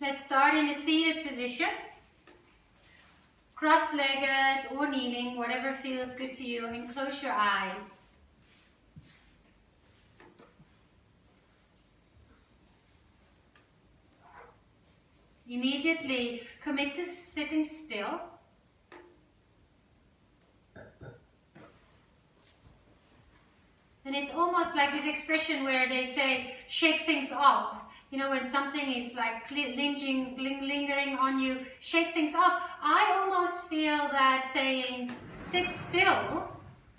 Let's start in a seated position. Cross-legged or kneeling, whatever feels good to you, and close your eyes. Immediately commit to sitting still. And it's almost like this expression where they say, shake things off. You know, when something is like lingering on you, shake things off. I almost feel that saying, sit still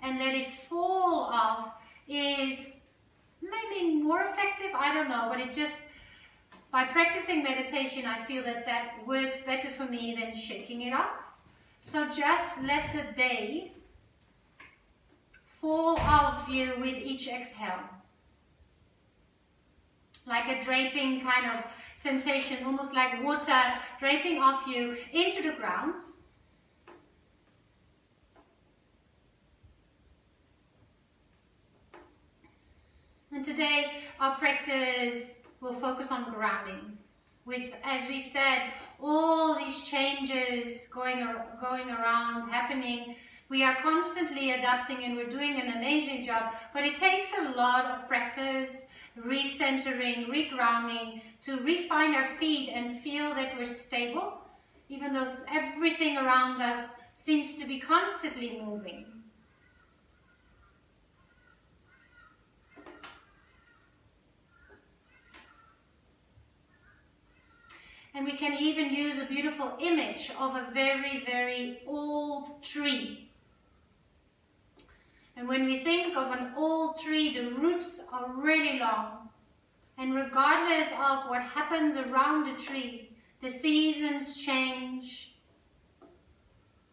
and let it fall off is maybe more effective. I don't know, but it just, by practicing meditation, I feel that that works better for me than shaking it off. So just let the day fall off you with each exhale. Like a draping kind of sensation, almost like water draping off you into the ground. And today our practice will focus on grounding. With, as we said, all these changes going around, happening, we are constantly adapting and we're doing an amazing job, but it takes a lot of practice, recentering, regrounding, to refine our feet and feel that we're stable, even though everything around us seems to be constantly moving. And we can even use a beautiful image of a very, very old tree. And when we think of an old tree, the roots are really long. And regardless of what happens around the tree, the seasons change,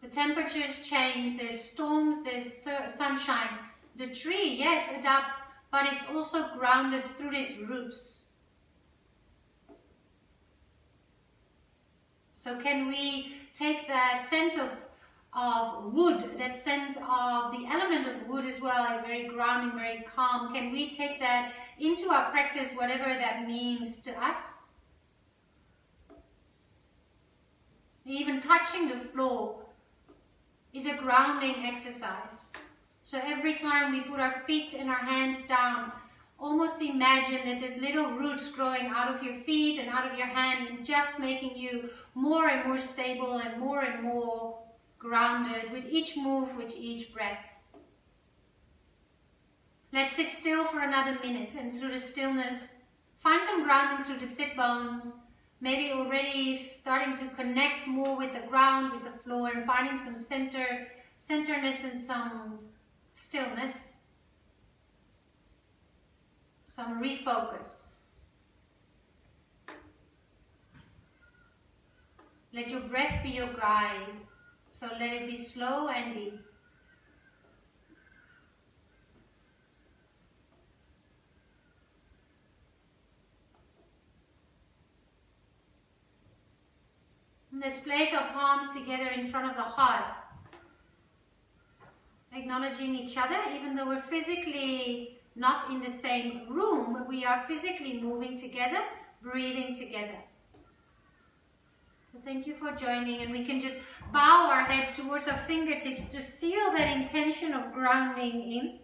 the temperatures change, there's storms, there's sunshine. The tree, yes, adapts, but it's also grounded through these roots. So can we take that sense of wood, that sense of the element of wood as well is very grounding, very calm. Can we take that into our practice, whatever that means to us? Even touching the floor is a grounding exercise. So every time we put our feet and our hands down, almost imagine that there's little roots growing out of your feet and out of your hand, and just making you more and more stable and more grounded with each move, with each breath. Let's sit still for another minute, and through the stillness, find some grounding through the sit bones, maybe already starting to connect more with the ground, with the floor, and finding some centerness and some stillness. Some refocus. Let your breath be your guide. So let it be slow and deep. Let's place our palms together in front of the heart. Acknowledging each other, even though we're physically not in the same room, we are physically moving together, breathing together. So thank you for joining, and we can just bow our heads towards our fingertips to seal that intention of grounding in.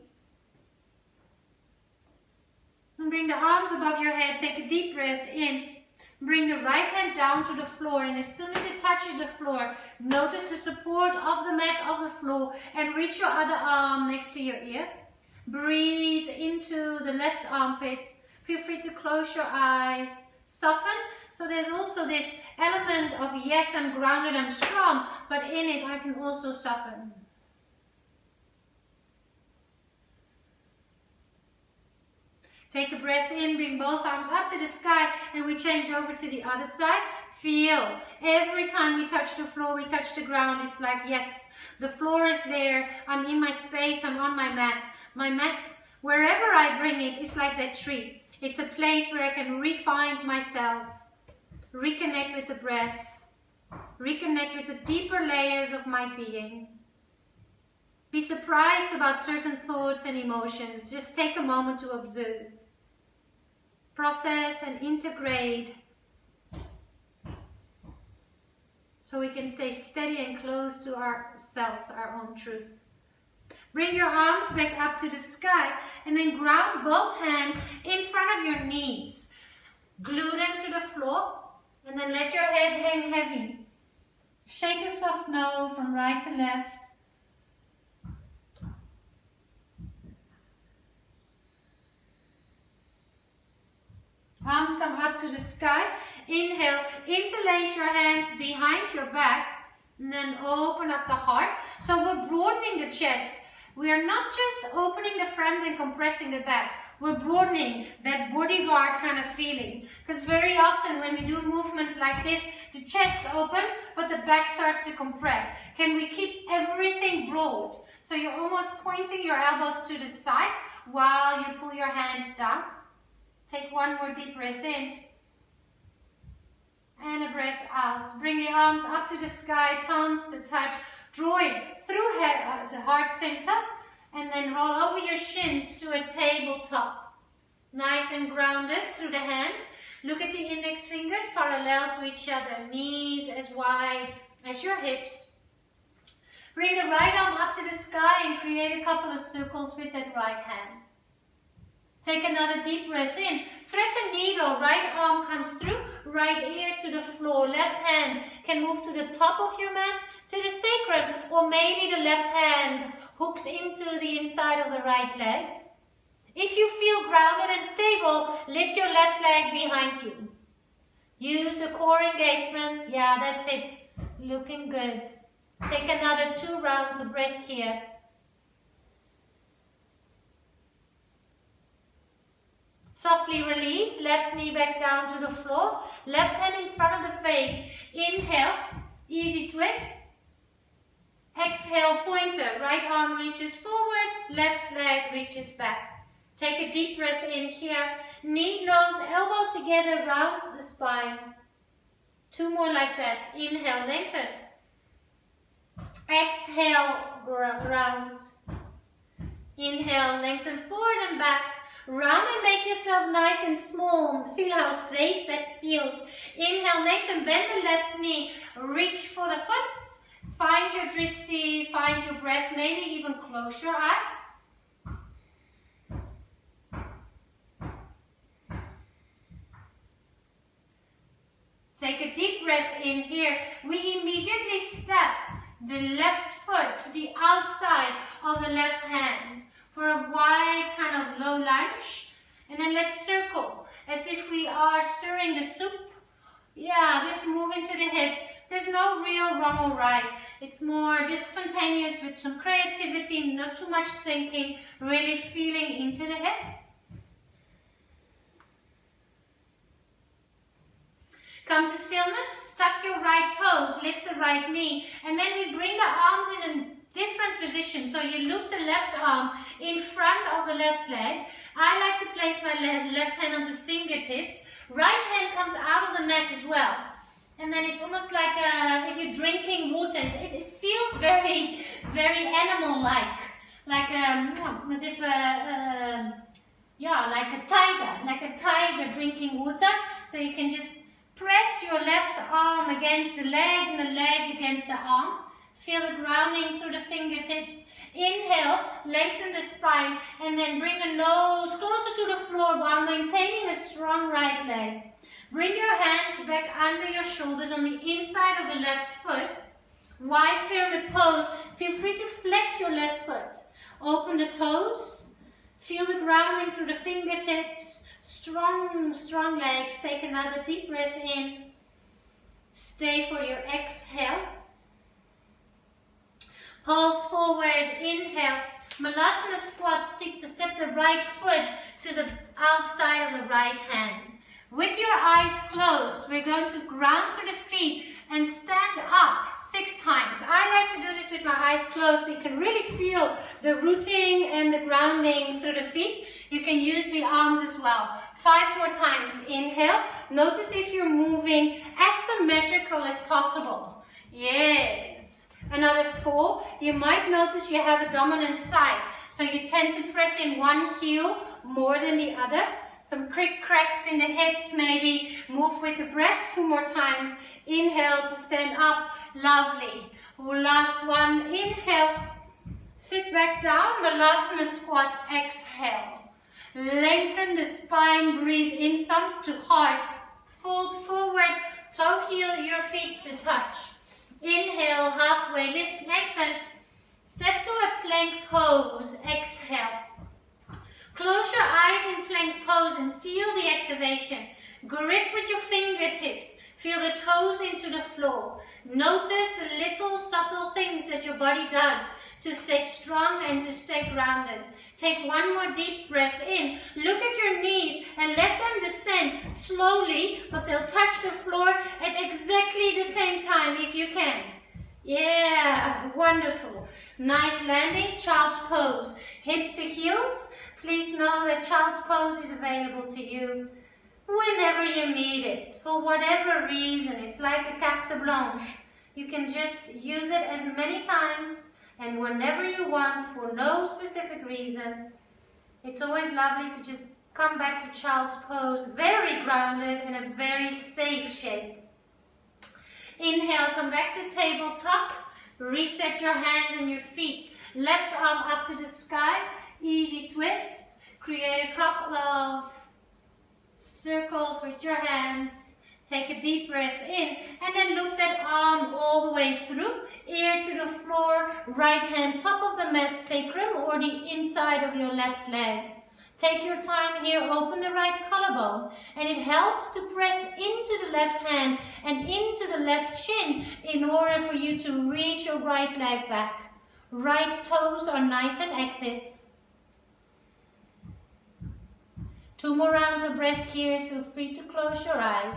And bring the arms above your head, take a deep breath in. Bring the right hand down to the floor, and as soon as it touches the floor, notice the support of the mat, of the floor, and reach your other arm next to your ear. Breathe into the left armpit. Feel free to close your eyes. Soften. So there's also this element of, yes, I'm grounded, I'm strong, but in it I can also soften. Take a breath in, bring both arms up to the sky, and we change over to the other side. Feel. Every time we touch the floor, we touch the ground, it's like, yes, the floor is there, I'm in my space, I'm on my mat. My mat, wherever I bring it, is like that tree. It's a place where I can refine myself, reconnect with the breath, reconnect with the deeper layers of my being. Be surprised about certain thoughts and emotions. Just take a moment to observe, process and integrate so we can stay steady and close to ourselves, our own truth. Bring your arms back up to the sky and then ground both hands in front of your knees. Glue them to the floor and then let your head hang heavy. Shake a soft no from right to left. Arms come up to the sky. Inhale, interlace your hands behind your back and then open up the heart. So we're broadening the chest. We are not just opening the front and compressing the back. We're broadening that bodyguard kind of feeling. Because very often when we do a movement like this, the chest opens, but the back starts to compress. Can we keep everything broad? So you're almost pointing your elbows to the side while you pull your hands down. Take one more deep breath in. And a breath out. Bring the arms up to the sky, palms to touch. Draw it through the heart center. And then roll over your shins to a tabletop. Nice and grounded through the hands. Look at the index fingers parallel to each other. Knees as wide as your hips. Bring the right arm up to the sky and create a couple of circles with that right hand. Take another deep breath in. Thread the needle. Right arm comes through. Right ear to the floor. Left hand can move to the top of your mat, to the sacrum, or maybe the left hand hooks into the inside of the right leg. If you feel grounded and stable, lift your left leg behind you. Use the core engagement. Yeah, that's it. Looking good. Take another 2 rounds of breath here. Softly release, left knee back down to the floor, left hand in front of the face. Inhale, easy twist. Exhale, pointer, right arm reaches forward, left leg reaches back. Take a deep breath in here. Knee, nose, elbow together, round the spine. 2 more like that. Inhale, lengthen. Exhale, round. Inhale, lengthen forward and back. Round and make yourself nice and small. Feel how safe that feels. Inhale, lengthen, bend the left knee. Reach for the foot. Find your drishti, find your breath. Maybe even close your eyes. Take a deep breath in here. We immediately step the left foot to the outside of the left hand for a wide kind of low lunge. And then let's circle as if we are stirring the soup. Yeah, just move into the hips. There's no real wrong or right. It's more just spontaneous with some creativity, not too much thinking, really feeling into the hip. Come to stillness, tuck your right toes, lift the right knee, and then we bring the arms in a different position. So you loop the left arm in front of the left leg. I like to place my left hand onto fingertips. Right hand comes out of the mat as well. And then it's almost like if you're drinking water. It feels very, very animal-like. Like as if yeah, like a tiger drinking water. So you can just press your left arm against the leg and the leg against the arm. Feel the grounding through the fingertips. Inhale, lengthen the spine, and then bring the nose closer to the floor while maintaining a strong right leg. Bring your hands back under your shoulders on the inside of the left foot. Wide pyramid pose. Feel free to flex your left foot. Open the toes. Feel the grounding through the fingertips. Strong, strong legs. Take another deep breath in. Stay for your exhale. Pulse forward. Inhale. Malasana squat. Step the right foot to the outside of the right hand. With your eyes closed, we're going to ground through the feet and stand up 6 times. I like to do this with my eyes closed so you can really feel the rooting and the grounding through the feet. You can use the arms as well. 5 more times. Inhale. Notice if you're moving as symmetrical as possible. Yes. Another 4. You might notice you have a dominant side. So you tend to press in one heel more than the other. some quick cracks in the hips maybe. Move with the breath 2 more times. Inhale to stand up. Lovely. Last one. Inhale. Sit back down. Balasana squat. Exhale. Lengthen the spine. Breathe in. Thumbs to heart. Fold forward. Toe heel your feet to touch. Inhale. Halfway. Lift. Lengthen. Step to a plank pose. Exhale. Close your eyes in plank pose and feel the activation. Grip with your fingertips. Feel the toes into the floor. Notice the little subtle things that your body does to stay strong and to stay grounded. Take one more deep breath in. Look at your knees and let them descend slowly, but they'll touch the floor at exactly the same time if you can. Yeah, wonderful. Nice landing, child's pose. Hips to heels. Please know that child's pose is available to you whenever you need it, for whatever reason. It's like a carte blanche. You can just use it as many times and whenever you want for no specific reason. It's always lovely to just come back to child's pose, very grounded in a very safe shape. Inhale, come back to tabletop. Reset your hands and your feet. Left arm up to the sky. Easy twist. Create a couple of circles with your hands. Take a deep breath in and then loop that arm all the way through. Ear to the floor. Right hand top of the mat sacrum or the inside of your left leg. Take your time here. Open the right collarbone. And it helps to press into the left hand and into the left shin in order for you to reach your right leg back. Right toes are nice and active. 2 more rounds of breath here. Feel free to close your eyes.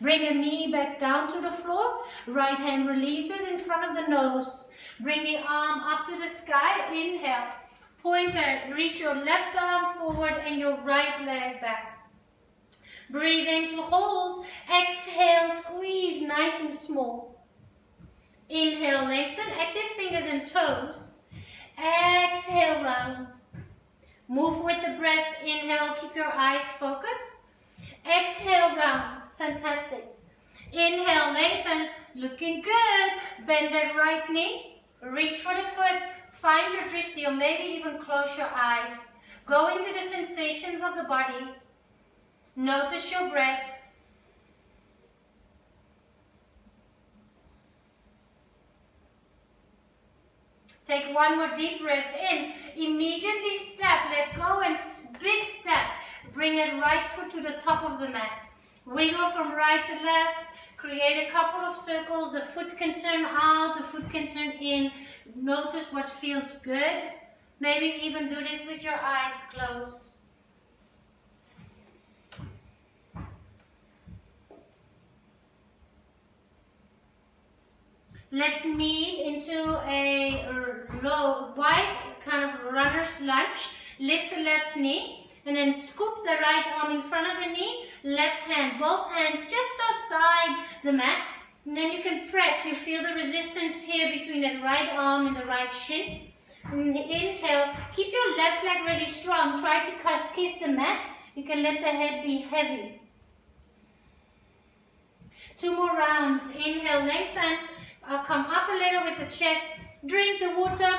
Bring a knee back down to the floor. Right hand releases in front of the nose. Bring the arm up to the sky. Inhale. Pointer. Reach your left arm forward and your right leg back. Breathe in to hold. Exhale. Squeeze nice and small. Inhale. Lengthen. Active fingers and toes. Exhale, round. Move with the breath. Inhale, keep your eyes focused. Exhale, round. Fantastic. Inhale, lengthen. Looking good. Bend that right knee. Reach for the foot. Find your drishti, or maybe even close your eyes. Go into the sensations of the body. Notice your breath. Take one more deep breath in. Immediately step, let go and big step. Bring that right foot to the top of the mat. Wiggle from right to left. Create a couple of circles. The foot can turn out, the foot can turn in. Notice what feels good. Maybe even do this with your eyes closed. Let's meet into a low, wide kind of runner's lunge. Lift the left knee and then scoop the right arm in front of the knee. Left hand, both hands just outside the mat. And then you can press. You feel the resistance here between that right arm and the right shin. And inhale. Keep your left leg really strong. Try to kiss the mat. You can let the head be heavy. 2 more rounds. Inhale, lengthen. I'll come up a little with the chest. Drink the water.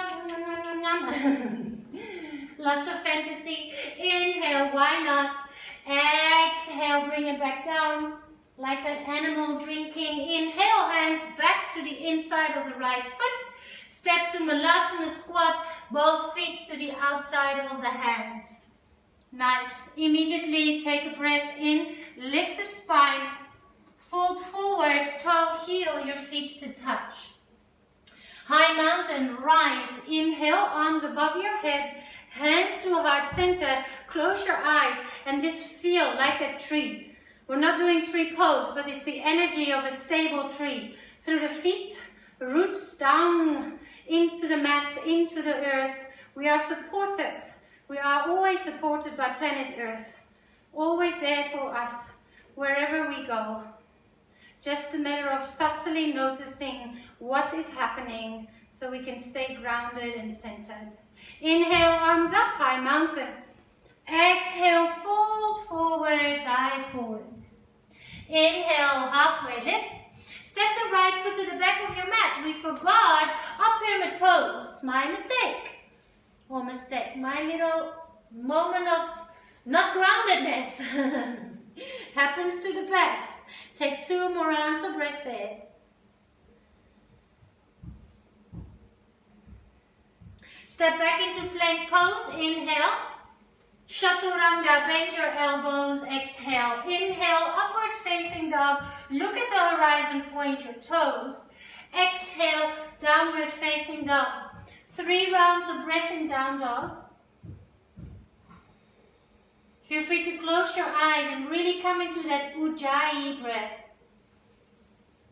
Lots of fantasy. Inhale, why not? Exhale, bring it back down like an animal drinking. Inhale, hands back to the inside of the right foot. Step to Malasana squat, both feet to the outside of the hands. Nice. Immediately take a breath in, lift the spine. Fold forward, toe, heel, your feet to touch. High mountain, rise. Inhale, arms above your head, hands to heart center. Close your eyes and just feel like a tree. We're not doing tree pose, but it's the energy of a stable tree. Through the feet, roots down into the mats, into the earth. We are supported. We are always supported by planet Earth. Always there for us, wherever we go. Just a matter of subtly noticing what is happening so we can stay grounded and centered. Inhale, arms up, high mountain. Exhale, fold forward, dive forward. Inhale, halfway lift. Step the right foot to the back of your mat. We forgot our pyramid pose. My mistake. Or mistake. My little moment of not groundedness. Happens to the best. Take 2 more rounds of breath there. Step back into plank pose. Inhale. Chaturanga, bend your elbows, exhale. Inhale, upward facing dog. Look at the horizon, point your toes. Exhale, downward facing dog. 3 rounds of breath in down dog. Feel free to close your eyes and really come into that Ujjayi breath.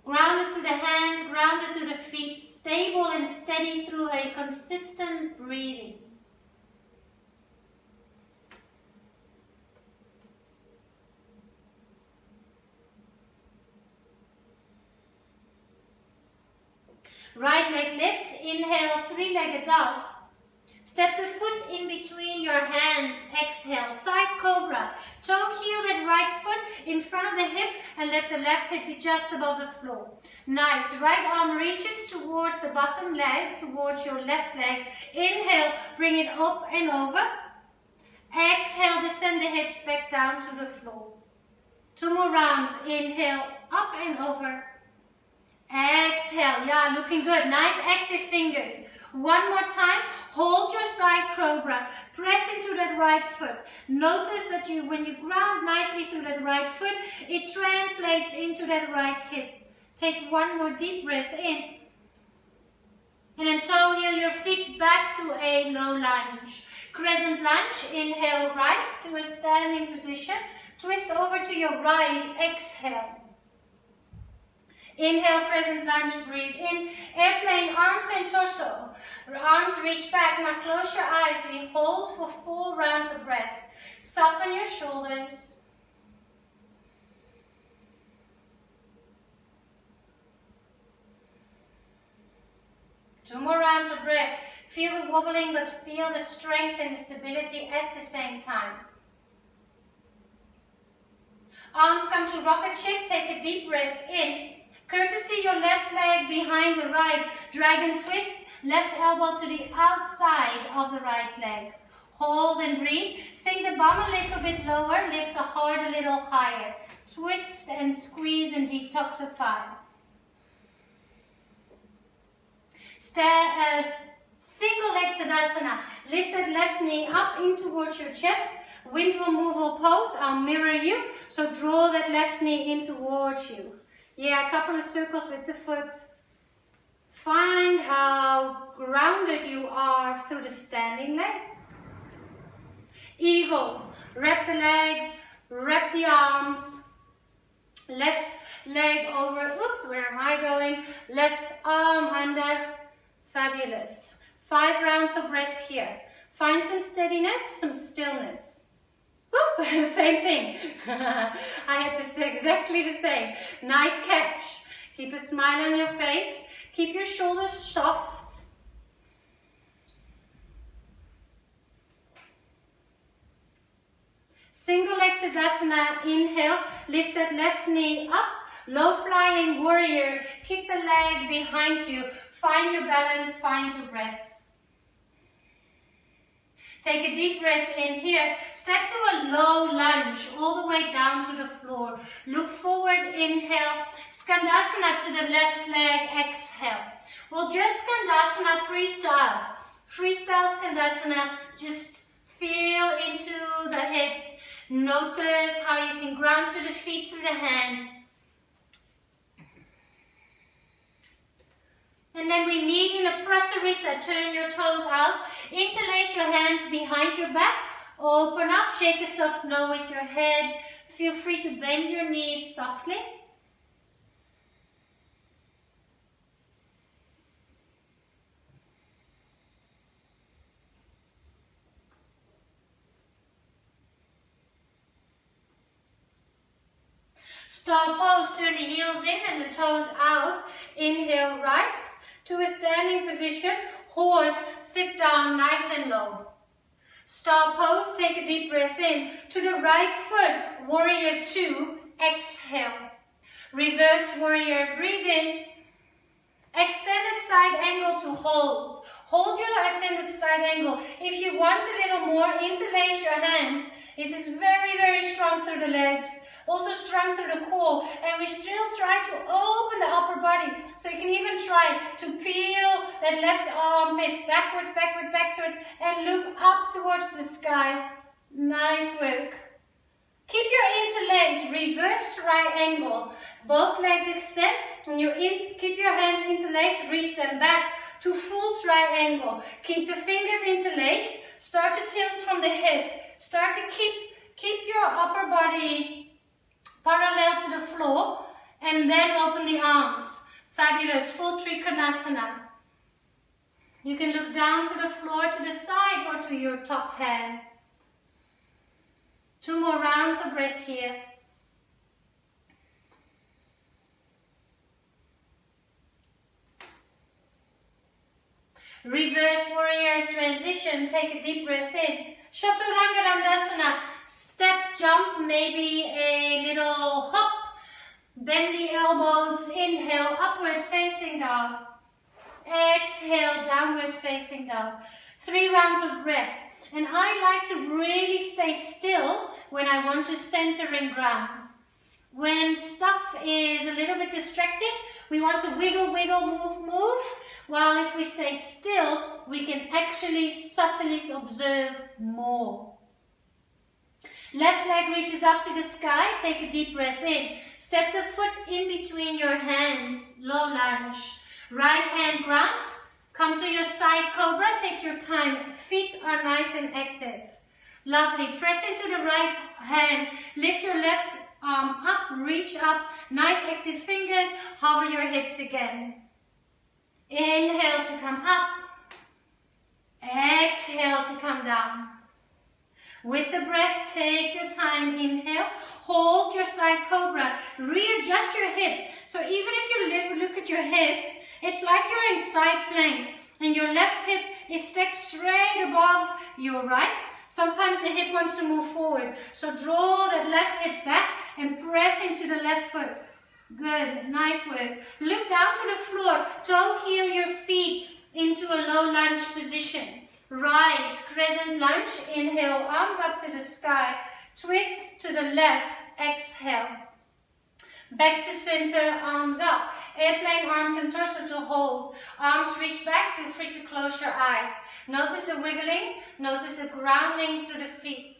Grounded to the hands, grounded to the feet, stable and steady through a consistent breathing. Right leg lifts, inhale, 3-legged dog. Step the foot in between your hands, exhale, side cobra. Toe heel that right foot in front of the hip and let the left hip be just above the floor. Nice, right arm reaches towards the bottom leg, towards your left leg. Inhale, bring it up and over. Exhale, descend the hips back down to the floor. 2 more rounds, inhale, up and over. Exhale, yeah, looking good. Nice active fingers. 1 more time, hold your side cobra. Press into that right foot. Notice that when you ground nicely through that right foot, it translates into that right hip. Take 1 more deep breath in. And then toe heel your feet back to a low lunge. Crescent lunge, inhale, rise to a standing position. Twist over to your right, exhale. Inhale, crescent lunge, breathe in. Airplane, arms and torso. Arms reach back. Now close your eyes. We hold for 4 rounds of breath. Soften your shoulders. Two more rounds of breath. Feel the wobbling, but feel the strength and the stability at the same time. Arms come to rocket ship. Take a deep breath in. Courtesy your left leg behind the right. Dragon twist, left elbow to the outside of the right leg. Hold and breathe. Sink the bum a little bit lower, lift the heart a little higher. Twist and squeeze and detoxify. Single leg Tadasana. Lift that left knee up in towards your chest. Wind removal pose. I'll mirror you. So draw that left knee in towards you. Yeah, a couple of circles with the foot. Find how grounded you are through the standing leg. Eagle. Wrap the legs, wrap the arms. Left leg over. Oops, where am I going? Left arm under. Fabulous. 5 rounds of breath here. Find some steadiness, some stillness. Whoop, same thing. I had this exactly the same. Nice catch. Keep a smile on your face. Keep your shoulders soft. Single leg Tadasana. Inhale. Lift that left knee up. Low flying warrior. Kick the leg behind you. Find your balance. Find your breath. Take a deep breath in here. Step to a low lunge all the way down to the floor. Look forward, inhale. Skandasana to the left leg, exhale. We'll just Skandasana freestyle. Freestyle Skandasana, just feel into the hips. Notice how you can ground to the feet through the hands. And then we meet in a prasarita. Turn your toes out. Interlace your hands behind your back. Open up. Shake a soft no with your head. Feel free to bend your knees softly. Star pose. Turn the heels in and the toes out. Inhale, rise to a standing position. Horse, sit down nice and low. Star pose, take a deep breath in. To the right foot, warrior two, exhale. Reversed warrior, breathe in. Extended side angle to hold. Hold your extended side angle. If you want a little more, interlace your hands. This is very, very strong through the legs. Also strong through the core. And we still try to open the upper body. So you can even try to peel that left armpit backwards, backward, backward, and look up towards the sky. Nice work. Keep your interlace, reverse triangle. Both legs extend and keep your hands interlaced, reach them back to full triangle. Keep the fingers interlaced, start to tilt from the hip. Start to keep your upper body parallel to the floor and then open the arms. Fabulous, full Trikonasana. You can look down to the floor, to the side or to your top hand. 2 more rounds of breath here. Reverse warrior transition. Take a deep breath in. Chaturanga Dandasana. Step, jump, maybe a little hop. Bend the elbows. Inhale, upward facing dog. Exhale, downward facing dog. 3 rounds of breath. And I like to really stay still when I want to center in ground. When stuff is a little bit distracting, we want to wiggle, wiggle, move, move. While if we stay still, we can actually subtly observe more. Left leg reaches up to the sky. Take a deep breath in. Step the foot in between your hands. Low lunge. Right hand grounds. Come to your side cobra, take your time. Feet are nice and active. Lovely. Press into the right hand. Lift your left arm up, reach up. Nice active fingers. Hover your hips again. Inhale to come up. Exhale to come down. With the breath, take your time. Inhale. Hold your side cobra. Readjust your hips. So even if you look at your hips, it's like you're in side plank and your left hip is stacked straight above your right. Sometimes the hip wants to move forward. So draw that left hip back and press into the left foot. Good, nice work. Look down to the floor. Toe heel your feet into a low lunge position. Rise, crescent lunge. Inhale, arms up to the sky. Twist to the left. Exhale. Back to center, arms up. Airplane arms and torso to hold. Arms reach back, feel free to close your eyes. Notice the wiggling, notice the grounding through the feet.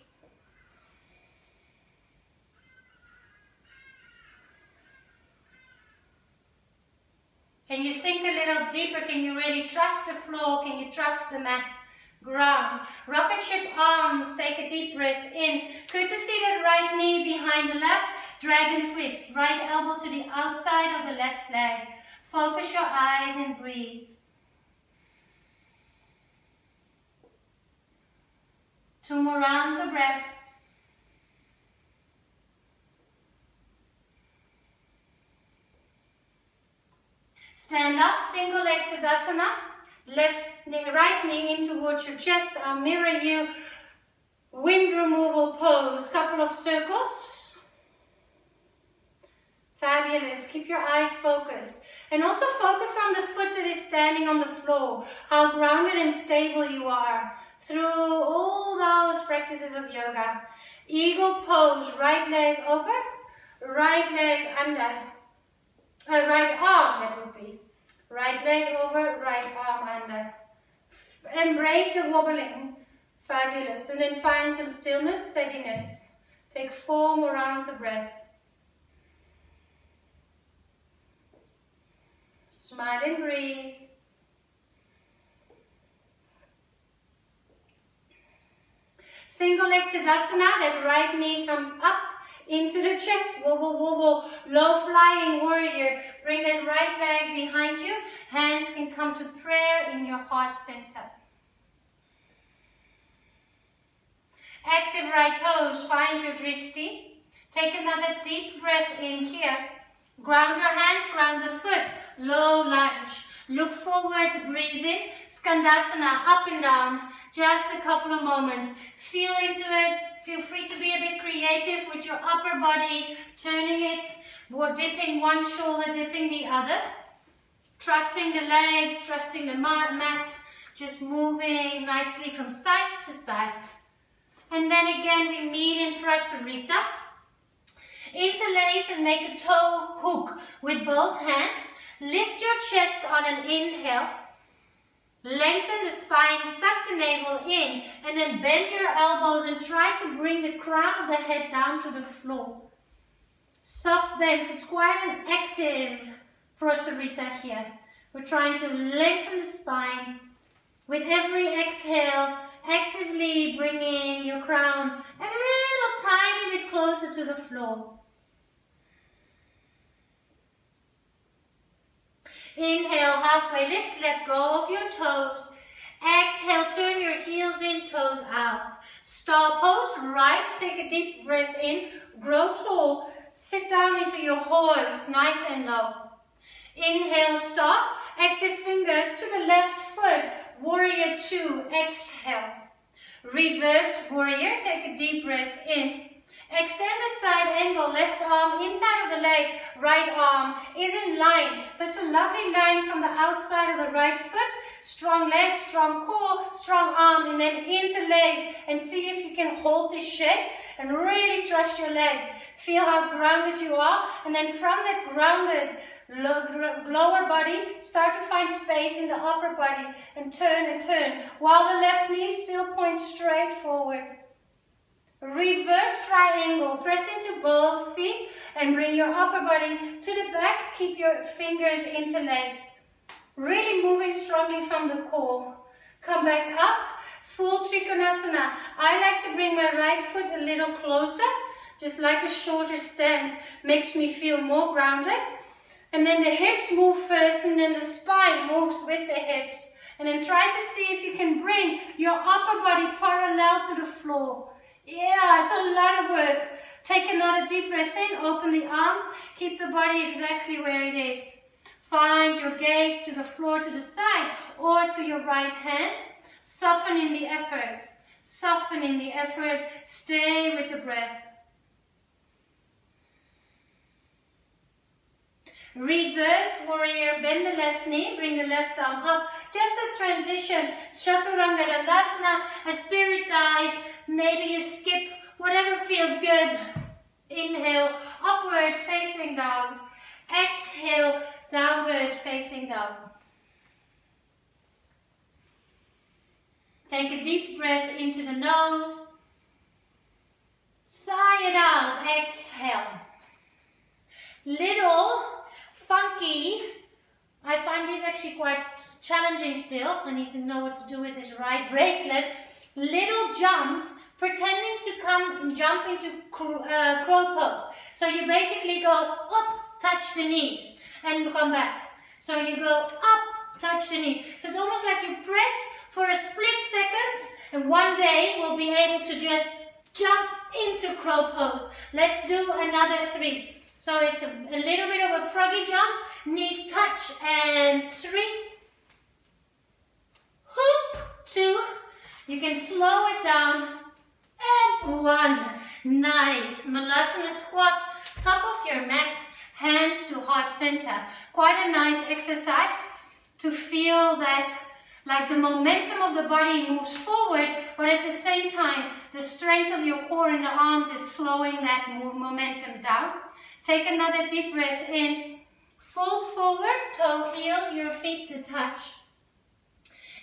Can you sink a little deeper? Can you really trust the floor? Can you trust the mat? Ground. Rocket ship arms, take a deep breath in. Good to see that right knee behind the left. Dragon twist, right elbow to the outside of the left leg. Focus your eyes and breathe. Two more rounds of breath. Stand up, single leg Tadasana. Right knee in towards your chest. I'll mirror you. Wind removal pose, couple of circles. Fabulous. Keep your eyes focused. And also focus on the foot that is standing on the floor. How grounded and stable you are through all those practices of yoga. Eagle pose. Right leg over. Right leg under. Right arm, that would be. Right leg over. Right arm under. Embrace the wobbling. Fabulous. And then find some stillness, steadiness. Take 4 more rounds of breath. Smile and breathe. Single leg Tadasana, that right knee comes up into the chest. Wobble, wobble. Low flying warrior. Bring that right leg behind you. Hands can come to prayer in your heart center. Active right toes. Find your drishti. Take another deep breath in here. Ground your hands, ground the foot. Low lunge. Look forward, breathe in. Skandasana, up and down. Just a couple of moments. Feel into it. Feel free to be a bit creative with your upper body, turning it, or dipping one shoulder, dipping the other. Trusting the legs, trusting the mat, just moving nicely from side to side. And then again we meet in Prasarita. Interlace and make a toe hook with both hands. Lift your chest on an inhale. Lengthen the spine, suck the navel in, and then bend your elbows and try to bring the crown of the head down to the floor. Soft bends, it's quite an active Prasarita here. We're trying to lengthen the spine. With every exhale, actively bringing your crown a little tiny bit closer to the floor. Inhale, halfway lift, let go of your toes. Exhale, turn your heels in, toes out. Star pose, rise, take a deep breath in, grow tall, sit down into your horse, nice and low. Inhale, stop, active fingers to the left foot, warrior two, exhale. Reverse warrior, take a deep breath in. Extended side angle, left arm inside of the leg, right arm is in line. So it's a lovely line from the outside of the right foot. Strong legs, strong core, strong arm, and then interlace and see if you can hold this shape and really trust your legs. Feel how grounded you are, and then from that grounded lower body, start to find space in the upper body and turn while the left knee still points straight forward. Reverse triangle, press into both feet and bring your upper body to the back. Keep your fingers interlaced. Really moving strongly from the core. Come back up, full Trikonasana. I like to bring my right foot a little closer, just like a shorter stance. Makes me feel more grounded. And then the hips move first, and then the spine moves with the hips. And then try to see if you can bring your upper body parallel to the floor. Yeah, it's a lot of work. Take another deep breath in, open the arms, keep the body exactly where it is. Find your gaze to the floor, to the side, or to your right hand. Soften in the effort. Soften in the effort. Stay with the breath. Reverse warrior, bend the left knee, bring the left arm up. Just a transition, Chaturanga Dandasana, a spirit dive, maybe you skip, whatever feels good. Inhale, upward facing down. Exhale, downward facing down. Take a deep breath into the nose. Sigh it out, exhale. Little funky, I find this actually quite challenging still. I need to know what to do with this right bracelet. Little jumps, pretending to come and jump into crow pose. So you basically go up, touch the knees, and come back. So you go up, touch the knees. So it's almost like you press for a split second, and one day we'll be able to just jump into crow pose. Let's do another 3. So it's a little bit of a froggy jump, knees touch, and 3, hoop, 2, you can slow it down, and 1, nice, Malasana squat, top of your mat, hands to heart center. Quite a nice exercise to feel that like the momentum of the body moves forward, but at the same time, the strength of your core and the arms is slowing that momentum down. Take another deep breath in. Fold forward, toe heel, your feet to touch.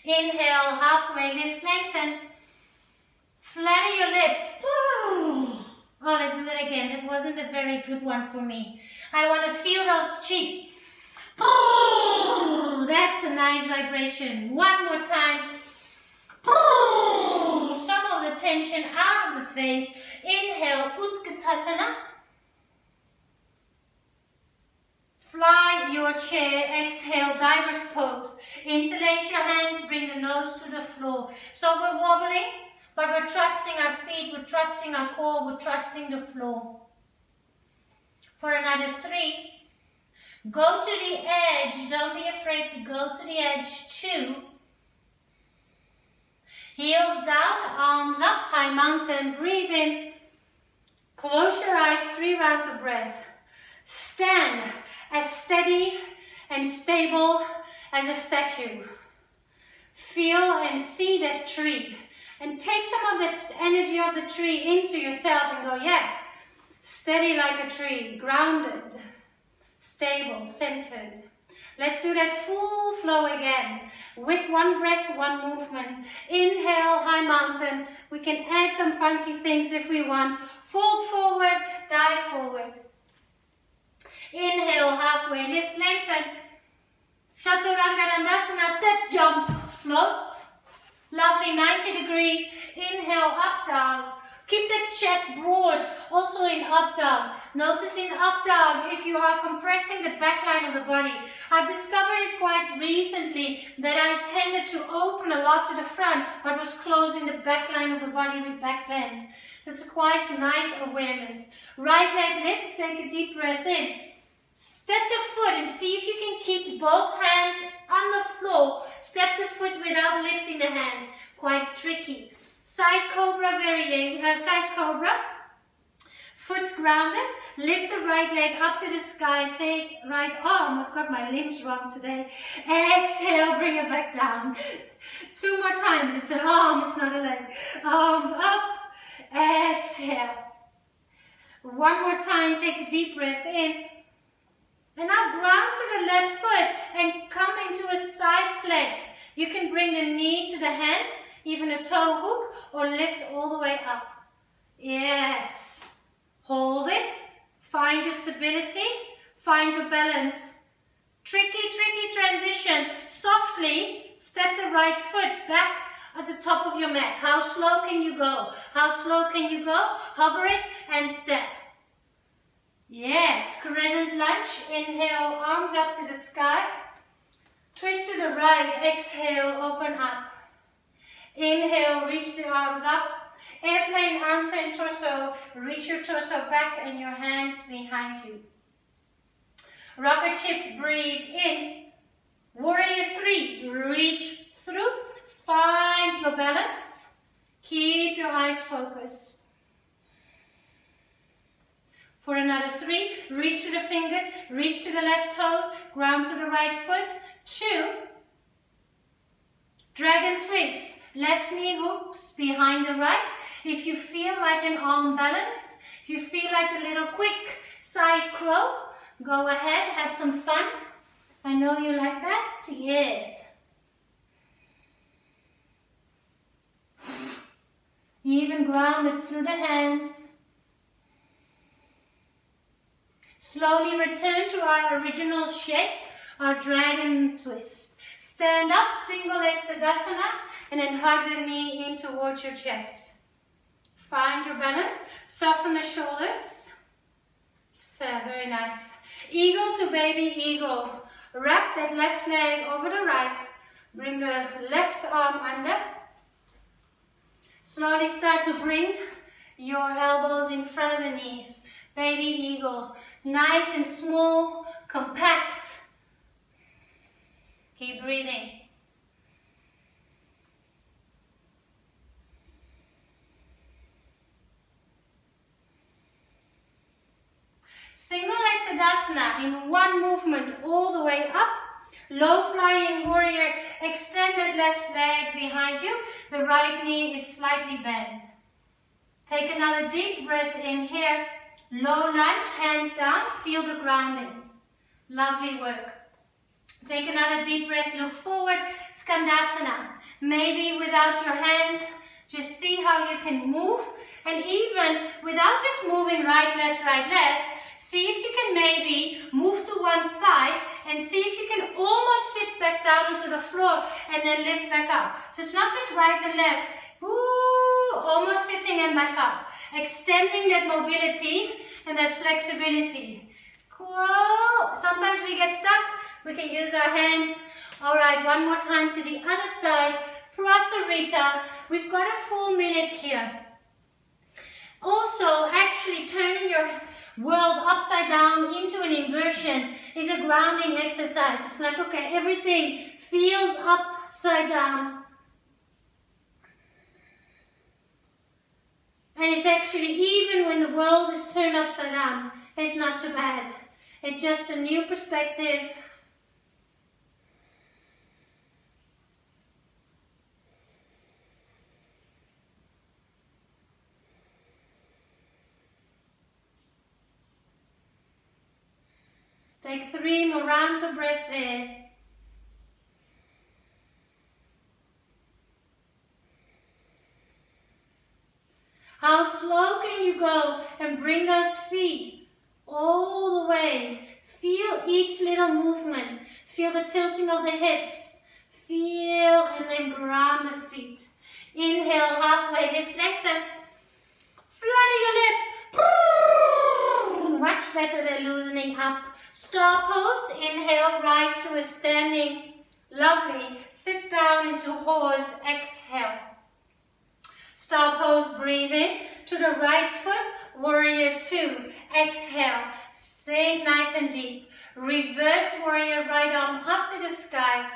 Inhale, halfway lift, lengthen. Flatten your lip. Oh, let's do that again. That wasn't a very good one for me. I want to feel those cheeks. That's a nice vibration. One more time. Some of the tension out of the face. Inhale, Utkatasana. Fly your chair, exhale, diver's pose. Interlace your hands, bring the nose to the floor. So we're wobbling, but we're trusting our feet, we're trusting our core, we're trusting the floor. For another 3, Go to the edge. Don't be afraid to go to the edge. 2. Heels down, arms up, high mountain. Breathe in. Close your eyes. 3 rounds of breath. Stand as steady and stable as a statue. Feel and see that tree. And take some of the energy of the tree into yourself and go, yes, steady like a tree, grounded, stable, centered. Let's do that full flow again. With 1 breath, 1 movement. Inhale, high mountain. We can add some funky things if we want. Fold forward, dive forward. Inhale, halfway, lift, lengthen. Chaturanga Dandasana, step, jump, float. Lovely, 90 degrees. Inhale, up, down. Keep the chest broad, also in up dog. Notice in up dog if you are compressing the back line of the body. I've discovered it quite recently that I tended to open a lot to the front, but was closing the back line of the body with back bends. So it's quite a nice awareness. Right leg lifts, take a deep breath in. Step the foot and see if you can keep both hands on the floor. Step the foot without lifting the hand. Quite tricky. Side cobra variation, side cobra. Foot grounded. Lift the right leg up to the sky. Take right arm. I've got my limbs wrong today. Exhale, bring it back down. 2 more times. It's an arm, it's not a leg. Arm up. Exhale. 1 more time. Take a deep breath in. And now ground to the left foot and come into a side plank. You can bring the knee to the hand, even a toe hook, or lift all the way up. Yes. Hold it. Find your stability. Find your balance. Tricky, tricky transition. Softly step the right foot back at the top of your mat. How slow can you go? How slow can you go? Hover it and step. Yes, crescent lunge. Inhale, arms up to the sky. Twist to the right. Exhale, open up. Inhale, reach the arms up. Airplane, arms and torso. Reach your torso back and your hands behind you. Rocket ship, breathe in. Warrior 3, reach through. Find your balance. Keep your eyes focused. For another 3, reach to the fingers, reach to the left toes, ground to the right foot. 2, dragon twist, left knee hooks behind the right. If you feel like an arm balance, if you feel like a little quick side crow, go ahead, have some fun. I know you like that, yes. Even ground it through the hands. Slowly return to our original shape, our dragon twist. Stand up, single leg Tadasana, and then hug the knee in towards your chest. Find your balance, soften the shoulders. So, very nice. Eagle to baby eagle. Wrap that left leg over the right. Bring the left arm under. Slowly start to bring your elbows in front of the knees. Baby eagle, nice and small, compact. Keep breathing. Single leg Tadasana in one movement all the way up. Low flying warrior, extend that left leg behind you. The right knee is slightly bent. Take another deep breath in here. Low lunge, hands down, feel the grounding. Lovely work. Take another deep breath, look forward, Skandasana. Maybe without your hands, just see how you can move. And even without just moving right, left, see if you can maybe move to one side and see if you can almost sit back down onto the floor and then lift back up. So it's not just right and left. Ooh, almost sitting and back up. Extending that mobility and that flexibility. Cool. Sometimes we get stuck. We can use our hands. All right, one more time to the other side. Prasarita. We've got a full minute here. Also, actually turning your world upside down into an inversion is a grounding exercise. It's like, okay, everything feels upside down. And it's actually, even when the world is turned upside down, it's not too bad. It's just a new perspective. Take 3 more rounds of breath there. How slow can you go and bring those feet all the way? Feel each little movement. Feel the tilting of the hips. Feel and then ground the feet. Inhale, halfway lift, let them flutter your lips. Much better than loosening up. Star pose. Inhale, rise to a standing. Lovely. Sit down into horse. Exhale. Star pose, breathe in to the right foot, warrior 2. Exhale, sink nice and deep. Reverse warrior, right arm up to the sky.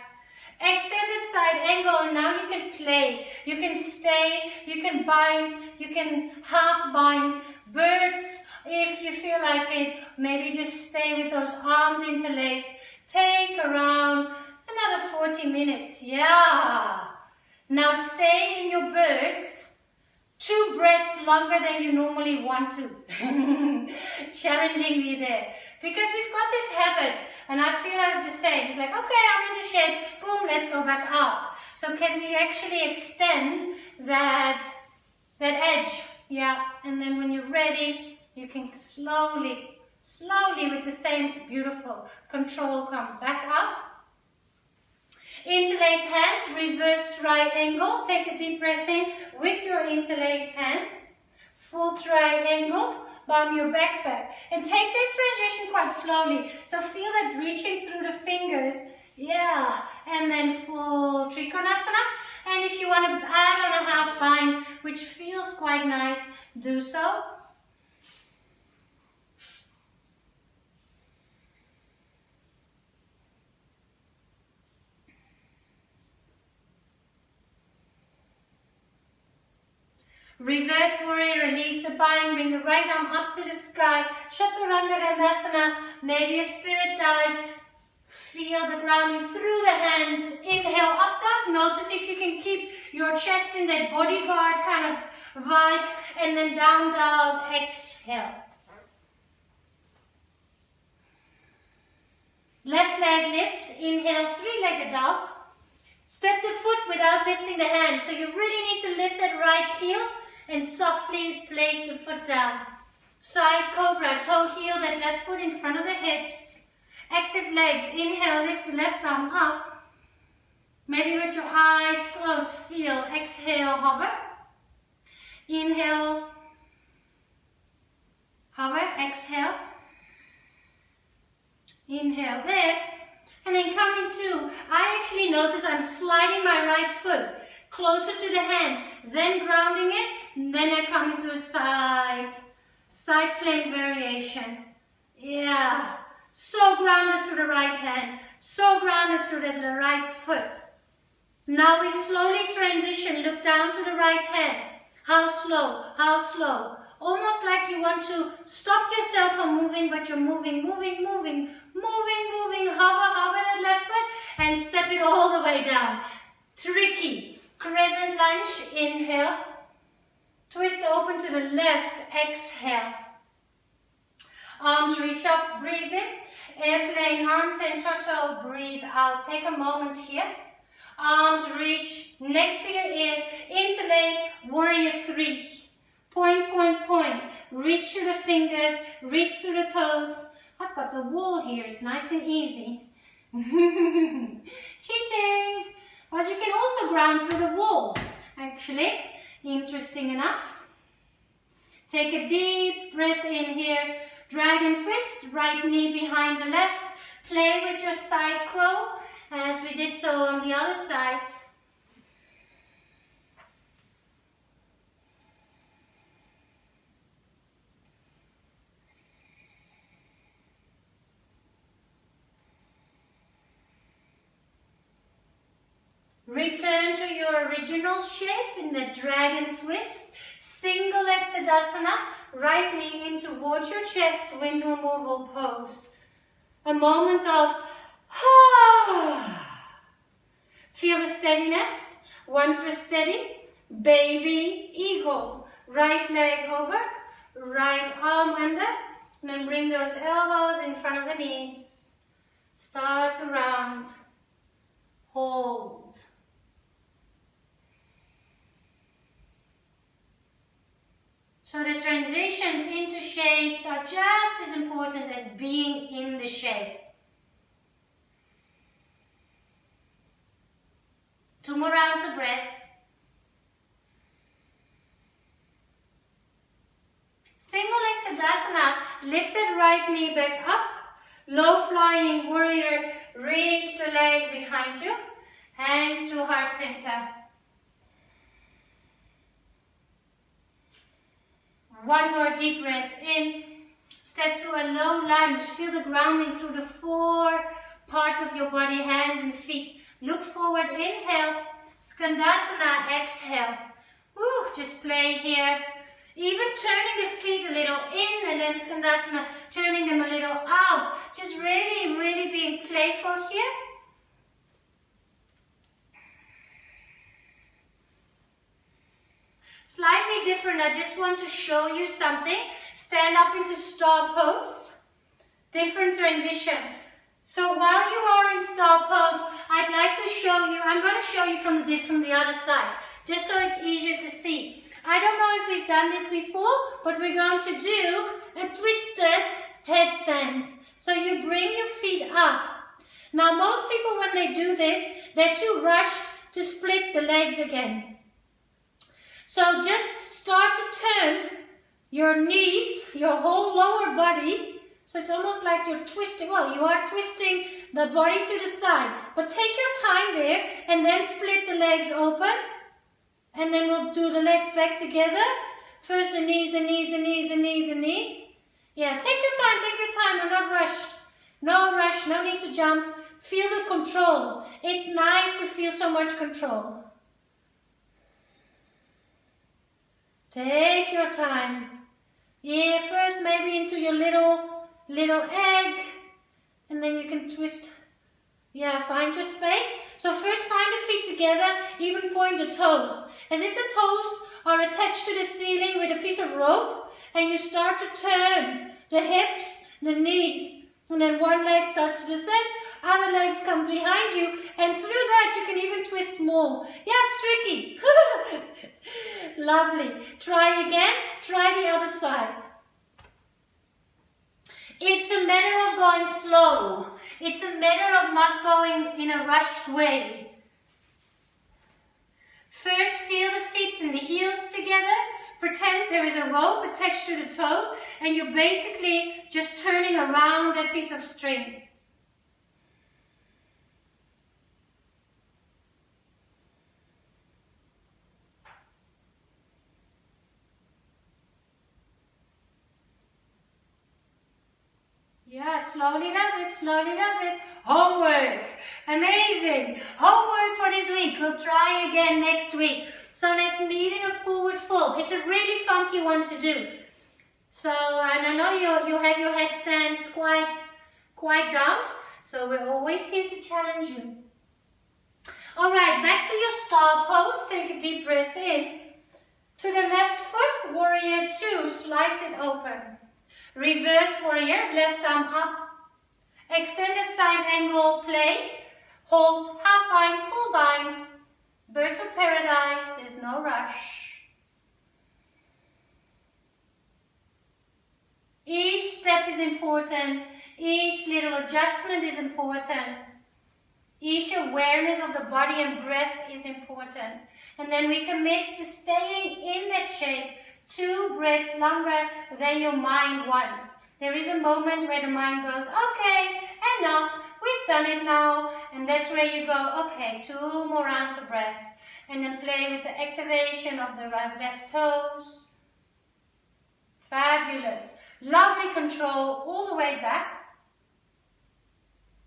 Extended side angle, and now you can play. You can stay, you can bind, you can half bind. Birds, if you feel like it, maybe just stay with those arms interlaced. Take around another 40 minutes. Yeah. Now stay in your birds. 2 breaths longer than you normally want to. Challenging you there. Because we've got this habit, and I feel like the same. It's like, okay, I'm in the shape, boom, let's go back out. So can we actually extend that edge? Yeah, and then when you're ready, you can slowly with the same beautiful control come back out. Interlace hands, reverse triangle. Take a deep breath in with your interlaced hands. Full triangle, bum your backpack. And take this transition quite slowly. So feel that reaching through the fingers. Yeah. And then full Trikonasana. And if you want to add on a half bind, which feels quite nice, do so. Reverse warrior, release the bind, bring the right arm up to the sky. Chaturanga Dandasana, maybe a spirit dive. Feel the grounding through the hands. Inhale, up dog. Notice if you can keep your chest in that bodyguard kind of vibe. And then down dog, exhale. Left leg lifts. Inhale, 3-legged dog. Step the foot without lifting the hand. So you really need to lift that right heel and softly place the foot down. Side cobra, toe heel that left foot in front of the hips. Active legs, inhale, lift the left arm up. Maybe with your eyes closed, feel. Exhale, hover. Inhale, hover, exhale. Inhale there. And then come into, I actually notice I'm sliding my right foot closer to the hand, then grounding it, and then I come into a side plank variation. Yeah, so grounded through the right hand, so grounded through the right foot. Now we slowly transition, look down to the right hand. How slow, how slow. Almost like you want to stop yourself from moving, but you're moving, hover that left foot and step it all the way down. Tricky. Crescent lunge, inhale. Twist open to the left, exhale. Arms reach up, breathe in. Airplane, arms and torso, breathe out. Take a moment here. Arms reach next to your ears, interlace, warrior 3. Point, point, point. Reach through the fingers, reach through the toes. I've got the wall here, it's nice and easy. Cheating! But you can also ground through the wall, actually. Interesting enough. Take a deep breath in here. Dragon twist, right knee behind the left. Play with your side crow, as we did so on the other side. Return to your original shape in the dragon twist. Single leg Tadasana, right knee in towards your chest, wind removal pose. A moment of feel the steadiness. Once we're steady, baby eagle. Right leg over, right arm under, and then bring those elbows in front of the knees. Start to round. Hold. So the transitions into shapes are just as important as being in the shape. 2 more rounds of breath. Single leg Tadasana, lift that right knee back up. Low flying warrior, reach the leg behind you. Hands to heart center. One more deep breath in. Step to a low lunge. Feel the grounding through the 4 parts of your body, hands and feet. Look forward, inhale. Skandasana, exhale. Woo, just play here. Even turning the feet a little in and then Skandasana, turning them a little out. Just really, really being playful here. Slightly different, I just want to show you something. Stand up into star pose. Different transition. So while you are in star pose, I'd like to show you, I'm going to show you from the other side, just so it's easier to see. I don't know if we've done this before, but we're going to do a twisted headstand. So you bring your feet up. Now most people when they do this, they're too rushed to split the legs again. So just start to turn your knees, your whole lower body. So it's almost like you're twisting, well, you are twisting the body to the side. But take your time there and then split the legs open. And then we'll do the legs back together. First the knees, the knees, the knees, the knees, the knees. Yeah, take your time, I'm not rushed. No rush, no need to jump. Feel the control. It's nice to feel so much control. Take your time. Yeah, first maybe into your little egg. And then you can twist. Yeah, find your space. So first find the feet together, even point the toes. As if the toes are attached to the ceiling with a piece of rope. And you start to turn the hips, the knees. And then one leg starts to descend, other legs come behind you. And through that you can even twist more. Yeah, it's tricky. Lovely. Try again. Try the other side. It's a matter of going slow. It's a matter of not going in a rushed way. First, feel the feet and the heels together. Pretend there is a rope attached to the toes and you're basically just turning around that piece of string. Yeah, slowly does it. Homework. Amazing. Homework for this week. We'll try again next week. So let's meet in a forward fold. It's a really funky one to do. So, and I know you have your headstands quite down. So we're always here to challenge you. Alright, back to your star pose. Take a deep breath in. To the left foot, warrior 2. Slice it open. Reverse warrior, left arm up. Extended side angle, play. Hold, half bind, full bind. Birds of paradise, there's no rush. Each step is important. Each little adjustment is important. Each awareness of the body and breath is important. And then we commit to staying in that shape 2 breaths longer than your mind wants. There is a moment where the mind goes, okay, enough, we've done it now. And that's where you go, okay, 2 more rounds of breath. And then play with the activation of the left toes. Fabulous. Lovely control all the way back.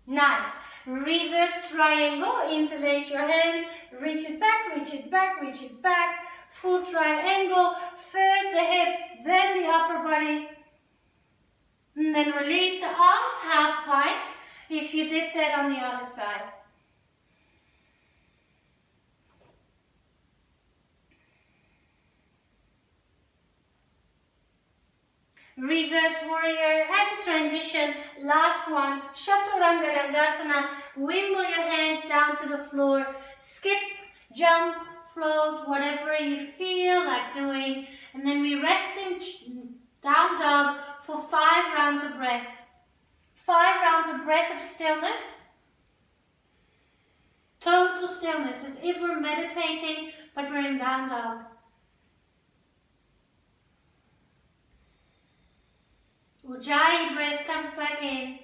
Nice. Reverse triangle. Interlace your hands. Reach it back, reach it back, reach it back. Full triangle. First the hips, then the upper body. And then release the arms, half bind. If you did that on the other side. Reverse warrior as a transition. Last one, Chaturanga Dandasana. Wimble your hands down to the floor. Skip, jump, float, whatever you feel like doing. And then we rest in down dog for 5 rounds of breath. 5 rounds of breath of stillness. Total stillness, as if we're meditating, but we're in down dog. Ujjayi breath comes back in.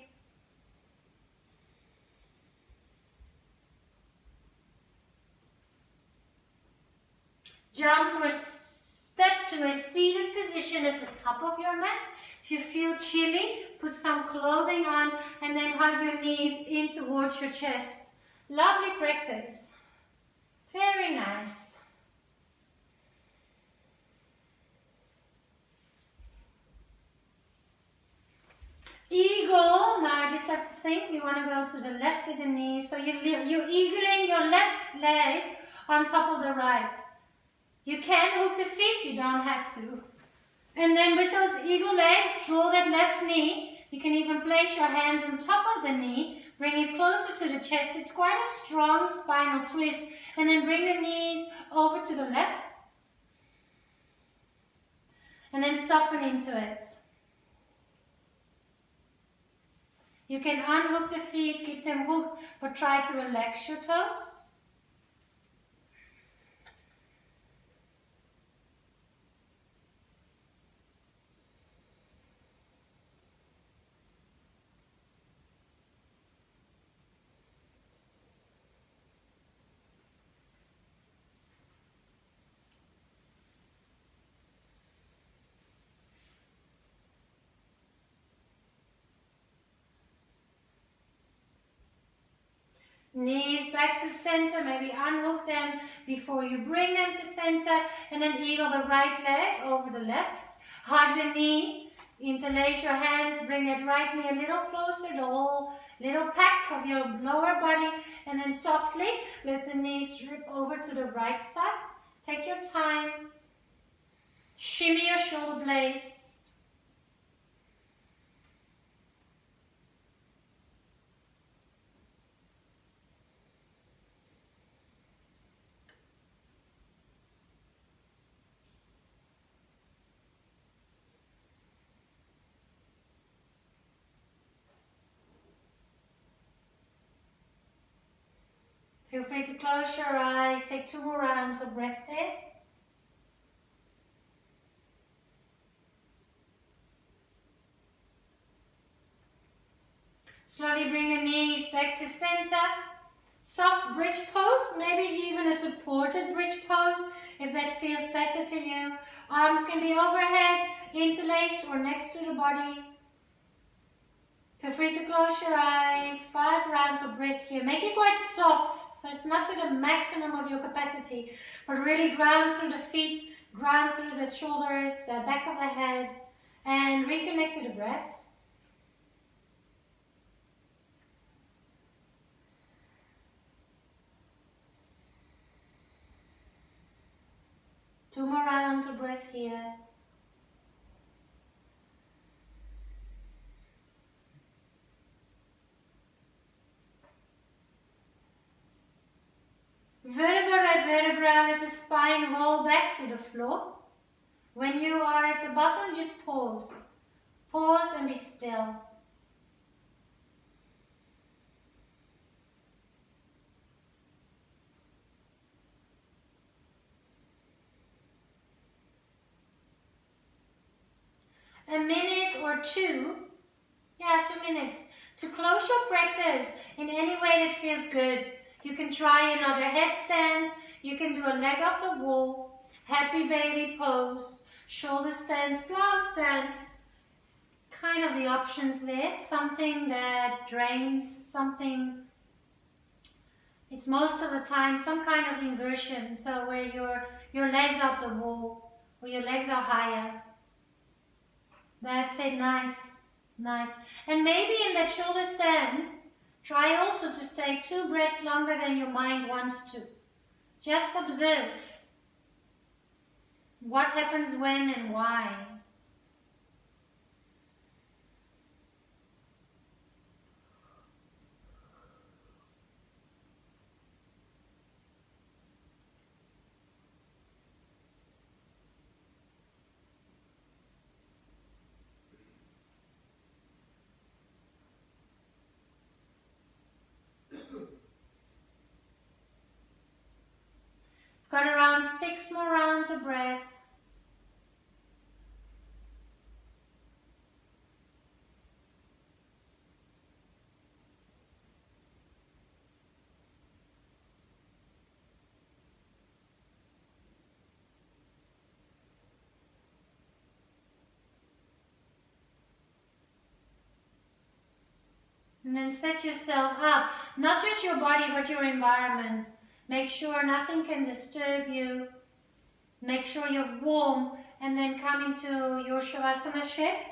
Jump or step to a seated position at the top of your mat. If you feel chilly, put some clothing on and then hug your knees in towards your chest. Lovely practice. Very nice. Eagle, now I just have to think, we want to go to the left with the knees. So you're eagling your left leg on top of the right. You can hook the feet, you don't have to. And then with those eagle legs, draw that left knee. You can even place your hands on top of the knee. Bring it closer to the chest. It's quite a strong spinal twist. And then bring the knees over to the left. And then soften into it. You can unhook the feet, keep them hooked, but try to relax your toes. Knees back to center, maybe unhook them before you bring them to center, and then eagle the right leg over the left. Hug the knee, interlace your hands, bring that right knee a little closer, the whole little pack of your lower body, and then softly let the knees drip over to the right side. Take your time. Shimmy your shoulder blades. Feel free to close your eyes, take 2 more rounds of breath there. Slowly bring the knees back to center. Soft bridge pose, maybe even a supported bridge pose if that feels better to you. Arms can be overhead, interlaced or next to the body. Feel free to close your eyes. 5 rounds of breath here. Make it quite soft. So it's not to the maximum of your capacity, but really ground through the feet, ground through the shoulders, the back of the head, and reconnect to the breath. Two more rounds of breath here. Vertebra by vertebra, let the spine roll back to the floor. When you are at the bottom, just pause. Pause and be still. A minute or 2, 2 minutes, to close your practice in any way that feels good. You can try another headstands, you can do a leg up the wall, happy baby pose, shoulder stands, plow stands. kind of the options there. Something that drains, something, it's most of the time some kind of inversion, so where your legs are up the wall, or your legs are higher. That's it, nice, nice. And maybe in that shoulder stance, try also to stay 2 breaths longer than your mind wants to. Just observe what happens when and why. Got around 6 more rounds of breath. And then set yourself up, not just your body, but your environment. Make sure nothing can disturb you. Make sure you're warm, and then come into your Shavasana shape.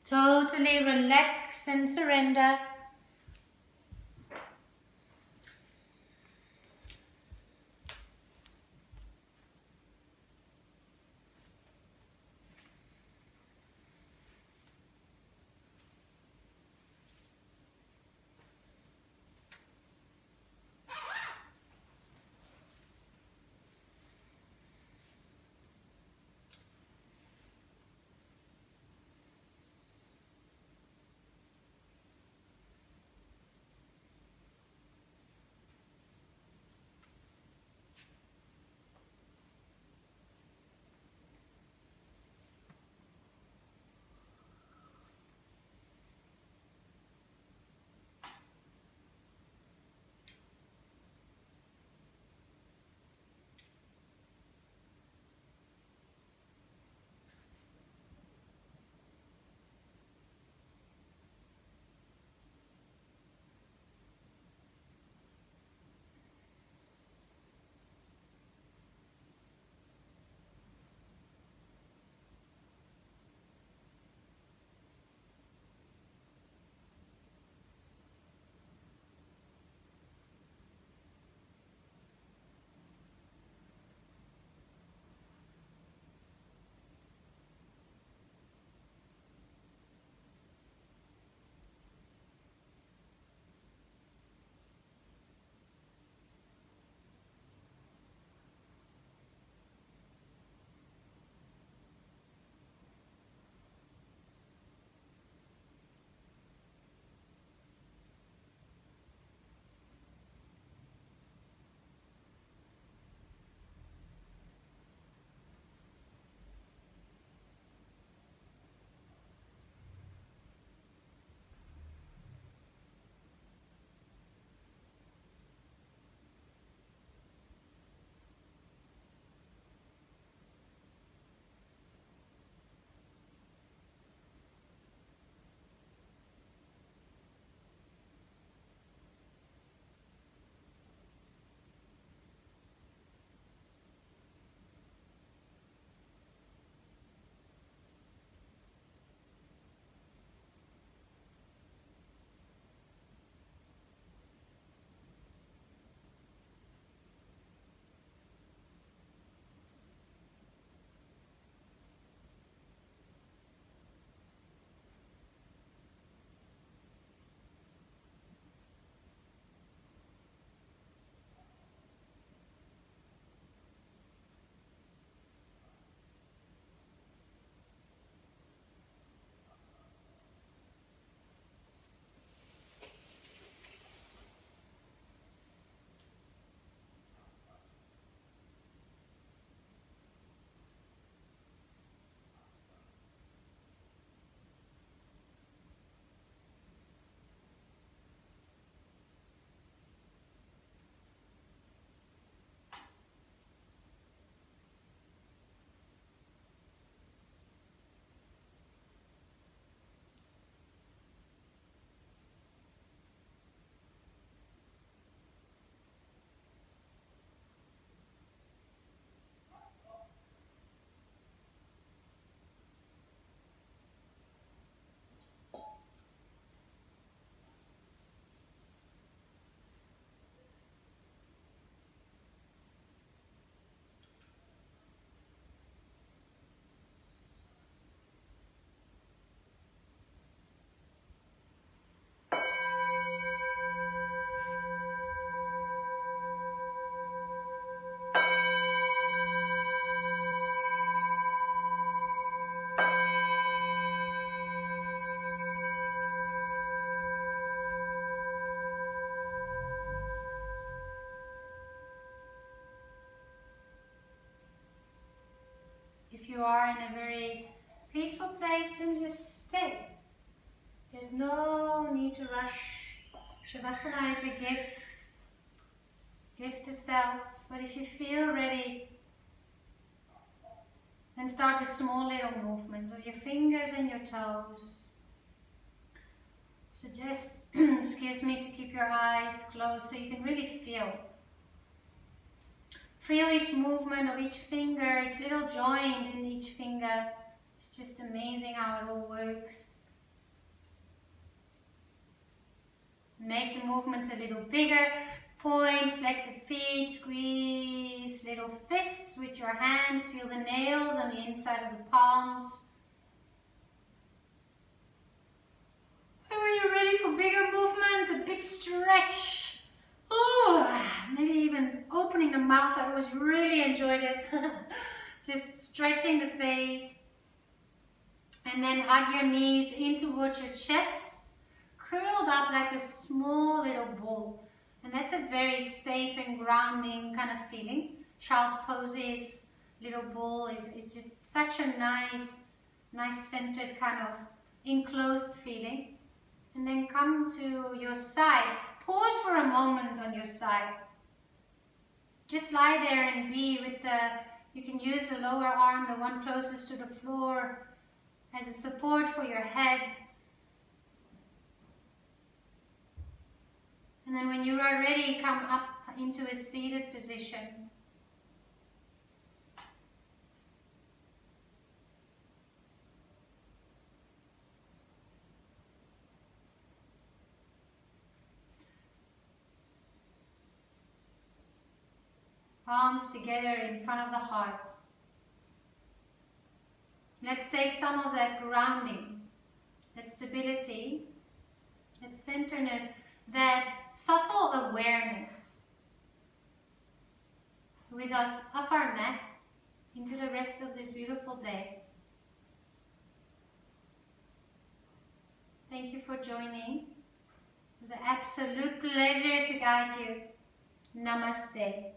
Totally relax and surrender. you are in a very peaceful place, then just stay. There's no need to rush. Shavasana is a gift to self. But if you feel ready, then start with small little movements of your fingers and your toes. Suggest, excuse me, to keep your eyes closed so you can really feel. Feel each movement of each finger, each little joint in each finger. It's just amazing how it all works. Make the movements a little bigger. Point, flex the feet, squeeze little fists with your hands. Feel the nails on the inside of the palms. And when you're ready for bigger movements, a big stretch. Oh, maybe even opening the mouth. I always really enjoyed it. Just stretching the face. And then hug your knees in towards your chest, curled up like a small little ball. And that's a very safe and grounding kind of feeling. Child's poses, little ball is just such a nice centered kind of enclosed feeling. And then come to your side. Pause for a moment on your side. Just lie there and be with you can use the lower arm, the one closest to the floor, as a support for your head. And then when you are ready, come up into a seated position. Palms together in front of the heart. Let's take some of that grounding, that stability, that centeredness, that subtle awareness with us off our mat into the rest of this beautiful day. Thank you for joining. It was an absolute pleasure to guide you. Namaste.